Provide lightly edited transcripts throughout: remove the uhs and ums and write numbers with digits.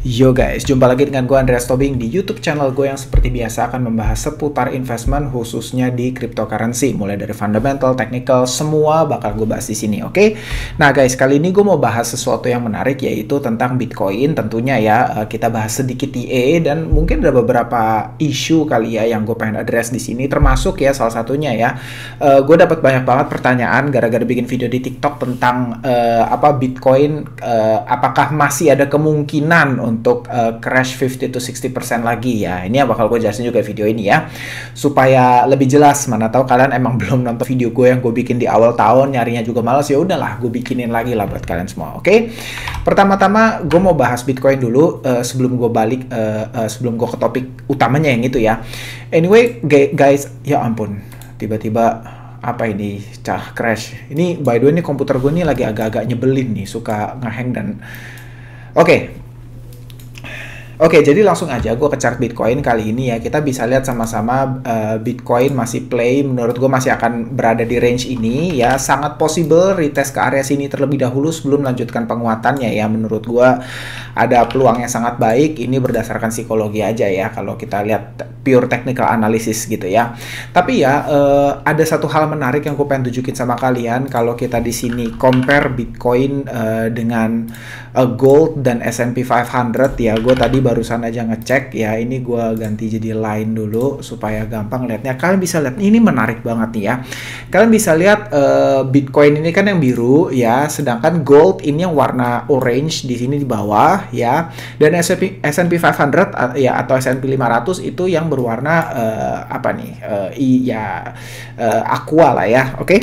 Yo guys, jumpa lagi dengan gue Andreas Tobing di YouTube channel gue yang seperti biasa akan membahas seputar investment khususnya di cryptocurrency, mulai dari fundamental, technical, semua bakal gue bahas di sini, oke? Nah guys, kali ini gue mau bahas sesuatu yang menarik yaitu tentang Bitcoin tentunya ya. Kita bahas sedikit TA dan mungkin ada beberapa isu kali ya yang gue pengen address di sini, termasuk ya salah satunya ya. Gue dapat banyak banget pertanyaan gara-gara bikin video di TikTok tentang Bitcoin, apakah masih ada kemungkinan untuk crash 50 to 60% lagi ya. Ini yang bakal gue jelasin juga video ini ya, supaya lebih jelas. Mana tahu kalian emang belum nonton video gue yang gue bikin di awal tahun, nyarinya juga males, ya udahlah gue bikinin lagi lah buat kalian semua. Oke. Pertama-tama gue mau bahas Bitcoin dulu sebelum gue balik sebelum gue ke topik utamanya yang itu ya. Anyway guys, ya ampun, tiba-tiba apa ini crash. Ini by the way, ini komputer gue nih lagi agak-agak nyebelin nih, suka ngehang dan Oke, jadi langsung aja gue ke chart Bitcoin kali ini ya. Kita bisa lihat sama-sama Bitcoin masih play, menurut gue masih akan berada di range ini ya. Sangat possible retest ke area sini terlebih dahulu sebelum melanjutkan penguatannya ya. Menurut gue ada peluang yang sangat baik. Ini berdasarkan psikologi aja ya, kalau kita lihat pure technical analysis gitu ya. Tapi ya ada satu hal menarik yang gue pengen tunjukin sama kalian. Kalau kita di sini compare Bitcoin dengan gold dan S&P 500 ya. Gue tadi barusan aja ngecek ya, ini gue ganti jadi line dulu supaya gampang lihatnya. Kalian bisa lihat ini menarik banget nih ya. Kalian bisa lihat Bitcoin ini kan yang biru ya, sedangkan gold ini yang warna orange di sini di bawah ya, dan S&P 500 ya atau S&P 500 itu yang berwarna aqua lah ya. Oke.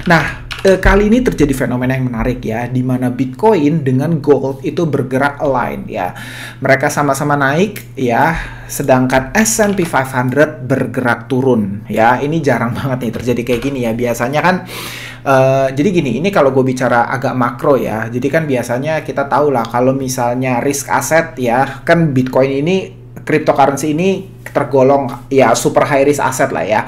Nah, kali ini terjadi fenomena yang menarik ya, di mana Bitcoin dengan gold itu bergerak align ya. Mereka sama-sama naik ya, sedangkan S&P 500 bergerak turun ya. Ini jarang banget nih terjadi kayak gini ya. Biasanya kan jadi gini, ini kalau gue bicara agak makro ya. Jadi kan biasanya kita tahu lah kalau misalnya risk asset ya, kan Bitcoin ini, cryptocurrency ini tergolong ya super high risk asset lah ya.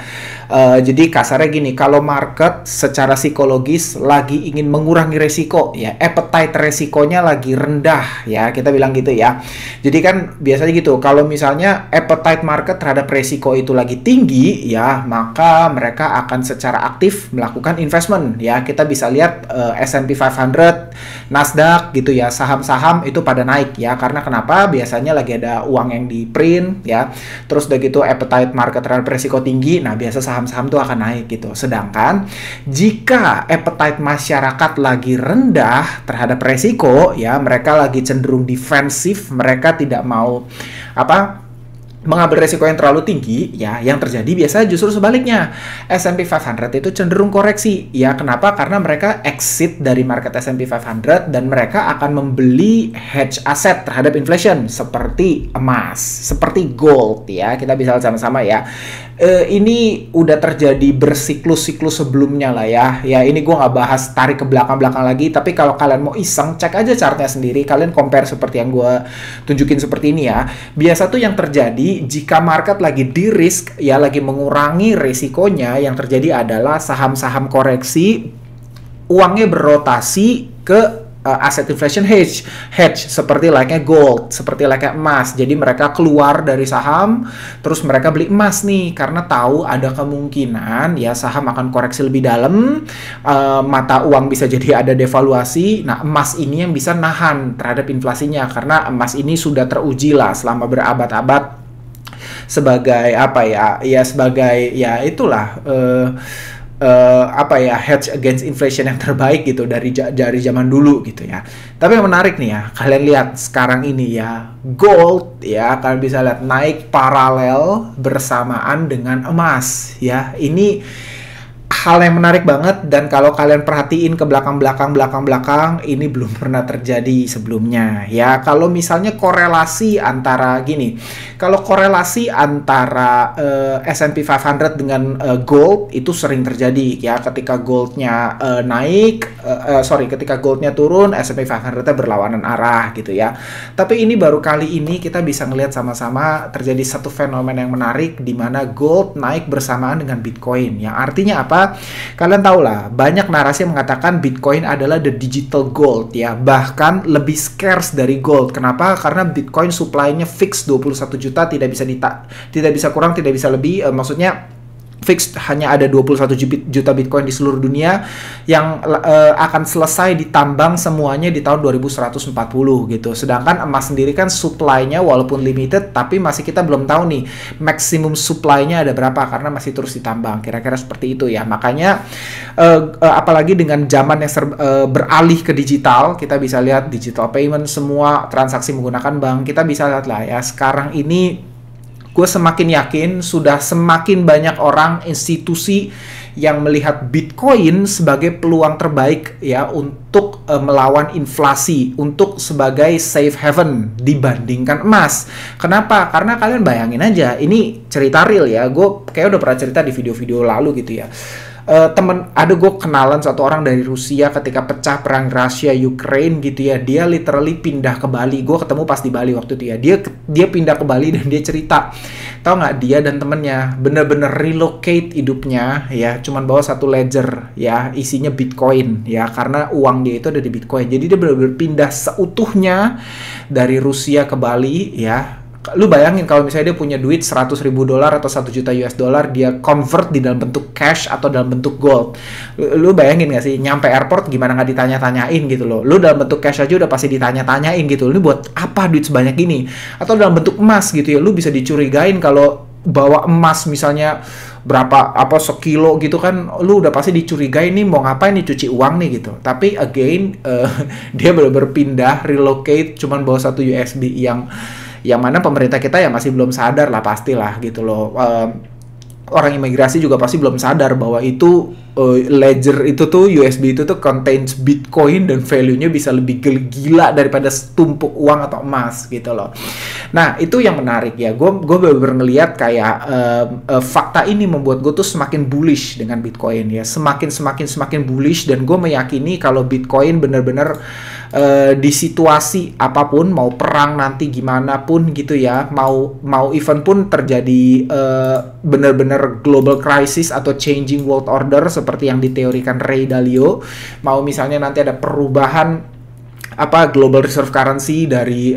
Jadi kasarnya gini, kalau market secara psikologis lagi ingin mengurangi resiko ya, appetite resikonya lagi rendah ya, kita bilang gitu ya. Jadi kan biasanya gitu, kalau misalnya appetite market terhadap resiko itu lagi tinggi ya, maka mereka akan secara aktif melakukan investment ya. Kita bisa lihat S&P 500, Nasdaq gitu ya, saham-saham itu pada naik ya. Karena kenapa? Biasanya lagi ada uang yang di print ya. Terus udah gitu appetite market terhadap resiko tinggi, nah biasa saham-saham tuh akan naik gitu. Sedangkan jika appetite masyarakat lagi rendah terhadap resiko ya, mereka lagi cenderung defensif, mereka tidak mau mengambil resiko yang terlalu tinggi ya, yang terjadi biasa justru sebaliknya. S&P 500 itu cenderung koreksi ya. Kenapa? Karena mereka exit dari market S&P 500 dan mereka akan membeli hedge aset terhadap inflation seperti emas, seperti gold ya. Kita bisa lihat sama-sama ya. Ini udah terjadi bersiklus-siklus sebelumnya lah ya. Ya ini gue nggak bahas tarik ke belakang-belakang lagi, tapi kalau kalian mau iseng, cek aja chartnya sendiri. Kalian compare seperti yang gue tunjukin seperti ini ya. Biasa tuh yang terjadi jika market lagi di risk ya, lagi mengurangi risikonya, yang terjadi adalah saham-saham koreksi, uangnya berrotasi ke asset inflation hedge seperti like-nya gold, seperti like-nya emas. Jadi mereka keluar dari saham, terus mereka beli emas nih, karena tahu ada kemungkinan ya saham akan koreksi lebih dalam, mata uang bisa jadi ada devaluasi. Nah, emas ini yang bisa nahan terhadap inflasinya, karena emas ini sudah teruji lah selama berabad-abad sebagai sebagai hedge against inflation yang terbaik gitu dari zaman dulu gitu ya. Tapi yang menarik nih ya, kalian lihat sekarang ini ya, gold ya, kalian bisa lihat naik paralel bersamaan dengan emas ya. Ini hal yang menarik banget, dan kalau kalian perhatiin ke belakang, ini belum pernah terjadi sebelumnya ya. Kalau misalnya korelasi antara S&P 500 dengan gold itu sering terjadi ya. Ketika goldnya ketika goldnya turun, S&P 500-nya berlawanan arah gitu ya. Tapi ini baru kali ini kita bisa ngelihat sama-sama terjadi satu fenomena yang menarik, di mana gold naik bersamaan dengan Bitcoin. Yang artinya apa? Kenapa? Kalian tahu lah, banyak narasi yang mengatakan Bitcoin adalah the digital gold ya, bahkan lebih scarce dari gold. Kenapa? Karena Bitcoin supply-nya fix 21 juta, tidak bisa kurang, tidak bisa lebih, maksudnya fix hanya ada 21 juta Bitcoin di seluruh dunia yang akan selesai ditambang semuanya di tahun 2140 gitu. Sedangkan emas sendiri kan supply-nya walaupun limited, tapi masih kita belum tahu nih maksimum supply-nya ada berapa karena masih terus ditambang. Kira-kira seperti itu ya. Makanya apalagi dengan zaman yang beralih ke digital, kita bisa lihat digital payment, semua transaksi menggunakan bank. Kita bisa lihat lah ya, sekarang ini gue semakin yakin sudah semakin banyak orang, institusi yang melihat Bitcoin sebagai peluang terbaik ya untuk melawan inflasi, untuk sebagai safe haven dibandingkan emas. Kenapa? Karena kalian bayangin aja, ini cerita real ya, gue kayak udah pernah cerita di video-video lalu gitu ya. Ada gue kenalan satu orang dari Rusia ketika pecah perang Rusia Ukraine gitu ya, dia literally pindah ke Bali. Gue ketemu pas di Bali waktu itu ya, dia pindah ke Bali dan dia cerita, tahu nggak, dia dan temennya bener-bener relocate hidupnya ya, cuman bawa satu ledger ya isinya Bitcoin ya, karena uang dia itu ada di Bitcoin. Jadi dia bener-bener pindah seutuhnya dari Rusia ke Bali ya. Lu bayangin kalau misalnya dia punya duit $100.000 atau $1 juta, dia convert di dalam bentuk cash atau dalam bentuk gold. Lu bayangin gak sih, nyampe airport gimana nggak ditanya-tanyain gitu loh. Lu dalam bentuk cash aja udah pasti ditanya-tanyain gitu. Ini buat apa duit sebanyak ini? Atau dalam bentuk emas gitu ya, lu bisa dicurigain kalau bawa emas misalnya berapa sekilo gitu kan, lu udah pasti dicurigai nih mau ngapain nih, cuci uang nih gitu. Tapi again dia bener-bener pindah, relocate, cuman bawa satu USB yang mana pemerintah kita ya masih belum sadar lah, pastilah gitu loh. Orang imigrasi juga pasti belum sadar bahwa itu ledger itu tuh, USB itu tuh contains Bitcoin dan value-nya bisa lebih gila daripada tumpuk uang atau emas gitu loh. Nah, itu yang menarik ya. Gue bener-bener ngeliat kayak fakta ini membuat gue tuh semakin bullish dengan Bitcoin ya. Semakin bullish, dan gue meyakini kalau Bitcoin bener-bener di situasi apapun, mau perang nanti gimana pun gitu ya, mau event pun terjadi bener-bener global crisis atau changing world order seperti yang diteorikan Ray Dalio, mau misalnya nanti ada perubahan global reserve currency dari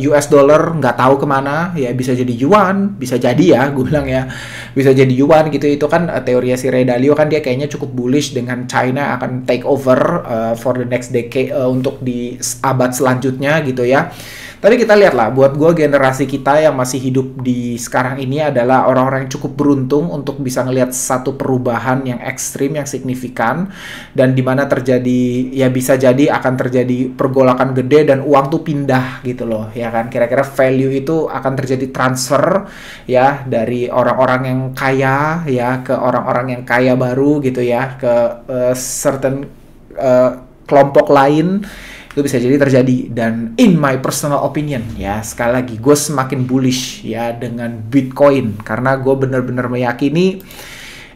US dollar nggak tahu kemana ya, bisa jadi yuan, bisa jadi ya, gue bilang ya, bisa jadi yuan gitu. Itu kan teori si Ray Dalio kan, dia kayaknya cukup bullish dengan China akan take over for the next decade untuk di abad selanjutnya gitu ya. Tapi kita lihat lah, buat gue generasi kita yang masih hidup di sekarang ini adalah orang-orang yang cukup beruntung untuk bisa ngelihat satu perubahan yang ekstrim, yang signifikan, dan dimana terjadi, ya bisa jadi akan terjadi pergolakan gede dan uang tuh pindah gitu loh, ya kan. Kira-kira value itu akan terjadi transfer ya, dari orang-orang yang kaya ya ke orang-orang yang kaya baru gitu ya, ke certain kelompok lain. Itu bisa jadi terjadi. Dan in my personal opinion ya, sekali lagi gue semakin bullish ya dengan Bitcoin, karena gue bener-bener meyakini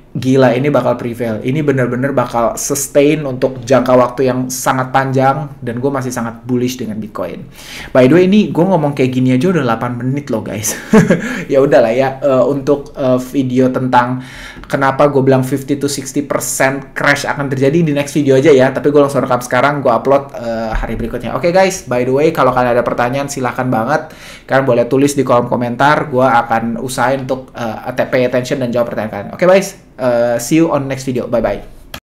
gila ini bakal prevail, ini bener-bener bakal sustain untuk jangka waktu yang sangat panjang, dan gue masih sangat bullish dengan Bitcoin. By the way, ini gue ngomong kayak gini aja udah 8 menit loh guys. Ya udahlah ya, untuk video tentang kenapa gue bilang 50-60% crash akan terjadi di next video aja ya, tapi gue langsung rekam sekarang, gue upload hari berikutnya. Oke guys, by the way, kalau kalian ada pertanyaan silahkan banget, kalian boleh tulis di kolom komentar, gue akan usahain untuk pay attention dan jawab pertanyaan kalian. Oke guys, see you on next video, bye bye.